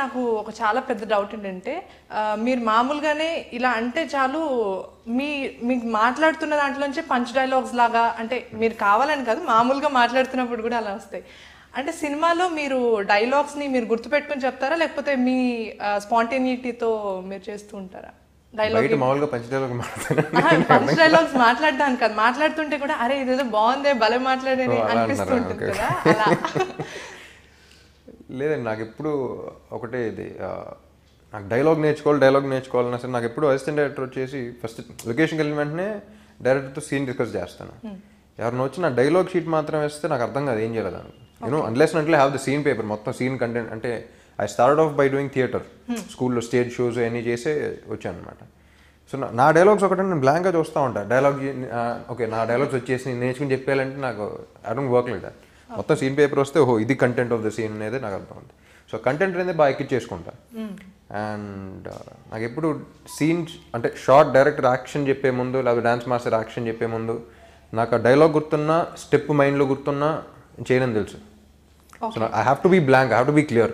నాకు ఒక చాలా పెద్ద డౌట్ ఏంటంటే మీరు మామూలుగానే ఇలా అంటే చాలు మీకు మాట్లాడుతున్న దాంట్లోంచి పంచ్ డైలాగ్స్ లాగా అంటే మీరు కావాలని కాదు మామూలుగా మాట్లాడుతున్నప్పుడు కూడా అలా వస్తాయి. అంటే సినిమాలో మీరు డైలాగ్స్ని మీరు గుర్తుపెట్టుకుని చెప్తారా లేకపోతే మీ స్పాంటేనిటీతో మీరు చేస్తూ ఉంటారా? బయట మామూలుగా పంచ్ డైలాగ్స్ మాట్లాడడానికి కాదు, మాట్లాడుతుంటే కూడా అరే ఇదేదో బాగుందే భలే మాట్లాడేది అనిపిస్తుంటుంది కదా అలా. లేదండి, నాకు ఎప్పుడు ఒకటే ఇది, నాకు డైలాగ్ నేర్చుకోవాలన్నా సరే నాకు ఎప్పుడు అసిస్టెంట్ డైరెక్టర్ వచ్చేసి ఫస్ట్ లొకేషన్కి వెళ్ళిన వెంటనే డైరెక్టర్తో సీన్ డిస్కస్ చేస్తాను. ఎవరిని వచ్చి నా డైలాగ్ షీట్ మాత్రం వేస్తే నాకు అర్థం కాదు ఏం చేయాలి దానికి. అన్లెస్ అంటే హ్యావ్ ద సీన్ పేపర్ మొత్తం సీన్ కంటెంట్. అంటే I start of by doing theatre, స్కూల్లో స్టేజ్ షోస్ అన్నీ చేసే వచ్చాను అనమాట. సో నా డైలాగ్స్ ఒకటే నేను బ్లాంక్గా చూస్తూ ఉంటాను. ఓకే నా డైలాగ్స్ వచ్చేసి నేను నేర్చుకుని చెప్పేయాలంటే నాకు I don't work like that. మొత్తం సీన్ పేపర్ వస్తే ఓహో ఇది కంటెంట్ ఆఫ్ ద సీన్ అనేది నాకు అర్థం ఉంది. సో కంటెంట్ అనేది బాగా ఎక్కించేసుకుంటా. అండ్ నాకు ఎప్పుడు సీన్స్ అంటే షార్ట్ డైరెక్టర్ యాక్షన్ చెప్పే ముందు లేదా డాన్స్ మాస్టర్ యాక్షన్ చెప్పే ముందు నాకు ఆ డైలాగ్ గుర్తున్నా స్టెప్ మైండ్లో గుర్తున్నా చేయనని తెలుసు. So I have to be blank, I have to be clear.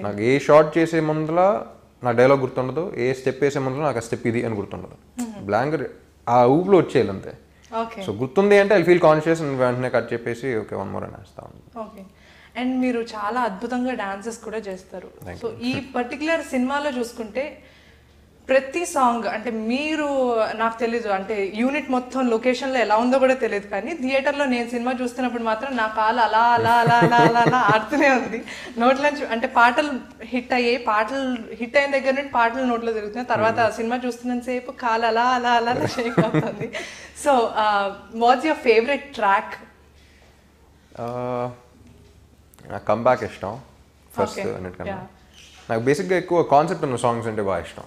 నాకు ఏ షార్ట్ చేసే ముందులా నా డైలాగ్ గుర్తుండదు, ఏ స్టెప్ వేసే ముందులో నాకు ఆ స్టెప్ ఇది అని గుర్తుండదు. బ్లాంక్ ఆ ఊపులో వచ్చేయాలి అంతే. సో గుర్తుంది అంటే ఐ ఫీల్ కాన్షియస్ వెంటనే కట్ చెప్పేసి ఓకే వన్ మోర్ అని వేస్తా ఉంటాను. అండ్ మీరు చాలా అద్భుతంగా డాన్సెస్ కూడా చేస్తారు. సో ఈ పర్టికులర్ సినిమాలో చూసుకుంటే ప్రతి సాంగ్ అంటే మీరు నాకు తెలీదు అంటే యూనిట్ మొత్తం లొకేషన్లో ఎలా ఉందో కూడా తెలియదు, కానీ థియేటర్లో నేను సినిమా చూస్తున్నప్పుడు మాత్రం నా కాలు అలా అలా అలా అలా అలా అలా ఆడుతూనే ఉంది నోట్లోంచి. అంటే పాటలు హిట్ అయిన దగ్గర నుండి పాటలు నోట్లో తిరుగుతున్నాయి, తర్వాత సినిమా చూస్తున్నంత సేపు కాలు అలా అలా అలా అలా షేక్ అవుతుంది. So what's your favourite track? నాకు కంబ్యాక్ ఇష్టం ఫస్ట్ అన్నిటికన్నా. నాకు బేసిక్గా ఎక్కువ కాన్సెప్ట్ ఉన్న సాంగ్స్ అంటే బాగా ఇష్టం.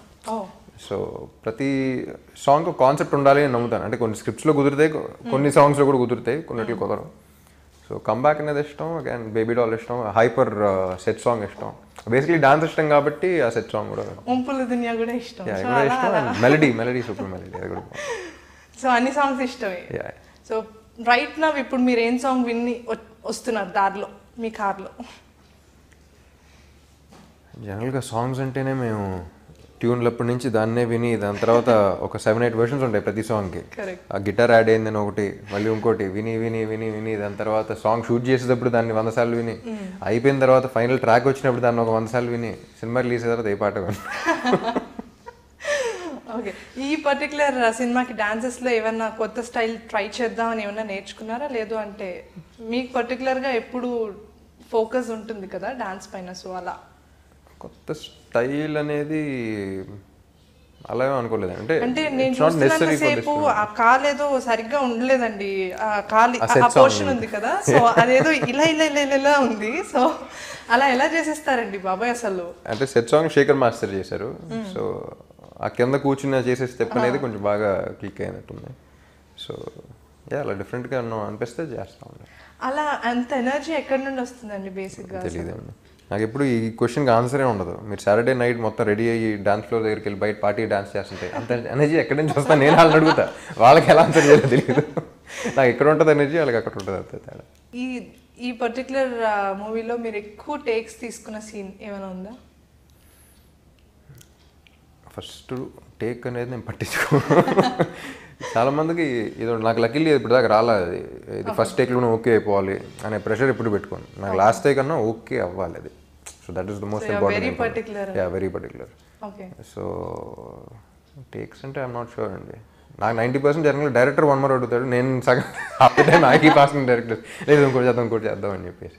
సో ప్రతి సాంగ్ కాన్సెప్ట్ ఉండాలి అని నమ్ముతాను. అంటే కొన్ని స్క్రిప్ట్స్లో కుదురుతాయి, కొన్ని సాంగ్స్లో కూడా కుదురుతాయి, కొన్నిట్లో కుదరవు. సో కంబ్యాక్ అనేది ఇష్టం. అగైన్ బేబీ డాల్ ఇష్టం, హైపర్ సెట్ సాంగ్ ఇష్టం. బేసిక్లీ డాన్స్ ఇష్టం కాబట్టి ఆ సెట్ సాంగ్ కూడా ఇష్టం. మెలడీ సూపర్ మెలడీ అది కూడా. సో అన్ని సాంగ్స్ ఇష్టమే. సో రైట్ నౌ ఇప్పుడు మీరు ఏం సాంగ్ విని వస్తున్నారు దారిలో మీ కార్లో? జనరల్గా సాంగ్స్ అంటేనే మేము ట్యూన్లప్పటి నుంచి దాన్నే విని దాని తర్వాత ఒక 7-8 వర్షన్స్ ఉంటాయి ప్రతి సాంగ్కి. ఆ గిటార్ యాడ్ అయిందని ఒకటి, మళ్ళీ ఇంకోటి విని విని విని విని దాని తర్వాత సాంగ్ షూట్ చేసేటప్పుడు దాన్ని 100 సార్లు విని, అయిపోయిన తర్వాత ఫైనల్ ట్రాక్ వచ్చినప్పుడు దాన్ని ఒక 100 సార్లు విని, సినిమా రిలీజ్ అయిన తర్వాత ఏ పాట విని. ఓకే, ఈ పర్టికులర్ సినిమాకి డాన్సెస్లో ఏమన్నా కొత్త స్టైల్ ట్రై చేద్దామని ఏమన్నా నేర్చుకున్నారా? లేదు అంటే మీకు పర్టికులర్గా ఎప్పుడు ఫోకస్ ఉంటుంది కదా డాన్స్ పైన, సో అలా కొత్త స్టైల్ అనేది అలా అనుకోలేదు. అంటే నేను చూస్తున్నంతసేపు ఆ కాలు ఏదో సరిగ్గా ఉండలేదండి, ఆ కాలు ఆ పోర్షన్ ఉంది కదా, సో అదేదో ఇలా ఇలా ఇలా ఇలా ఉంది. సో అలా ఎలా చేసేస్తారండి బాబాయ్ అసలు? అంటే సెట్ సాంగ్ శేఖర్ మాస్టర్ చేశారు. సో ఆ కింద కూర్చుని చేసే స్టెప్ అనేది కొంచెం బాగా క్లిక్ అయినట్టుంది. సో అలా డిఫరెంట్గా అనిపిస్తే చేస్తా ఉన్నాను. అలా అంత ఎనర్జీ ఎక్కడి నుండి వస్తుందండి బేసిక్గా? తెలియదండి నాకు. ఎప్పుడు ఈ క్వశ్చన్కి ఆన్సరే ఉండదు. మీరు సాటర్డే నైట్ మొత్తం రెడీ అయ్యి డాన్స్ ఫ్లోర్ దగ్గరికి వెళ్ళి బయట పార్టీ డాన్స్ చేస్తుంటే అంత ఎనర్జీ ఎక్కడి నుంచి వస్తా నేను వాళ్ళని అడుగుతా, వాళ్ళకి ఎలా ఆన్సర్ చేయాలో తెలియదు. నాకు ఎక్కడ ఉంటుంది ఎనర్జీ, వాళ్ళకి అక్కడ ఉంటుంది అంతే తేడా. ఈ పర్టికులర్ మూవీలో మీరు ఎక్కువ టేక్స్ తీసుకున్న సీన్ ఏమైనా ఉందా? ఫస్ట్ టేక్ అనేది నేను పట్టించుకో. చాలా మందికి ఇది నాకు లక్కీలీ ఇప్పుడు దాకా రాలేదు. ఇది ఫస్ట్ టేక్లోనే ఓకే అయిపోవాలి అనే ప్రెషర్ ఎప్పుడు పెట్టుకోండి. నాకు లాస్ట్ టేక్ అన్నా ఓకే అవ్వాలి అది. So that is the most important. Very particular. So takes అంటే ఐఎమ్ నాట్ షూర్ అండి. నాకు 90% జనరల్గా డైరెక్టర్ 1 more అడుగుతాడు, నేను సగం నాకు ఈ పాసింగ్ డైరెక్టర్ లేదు ఇంకోటి చేద్దాం అని చెప్పేసి.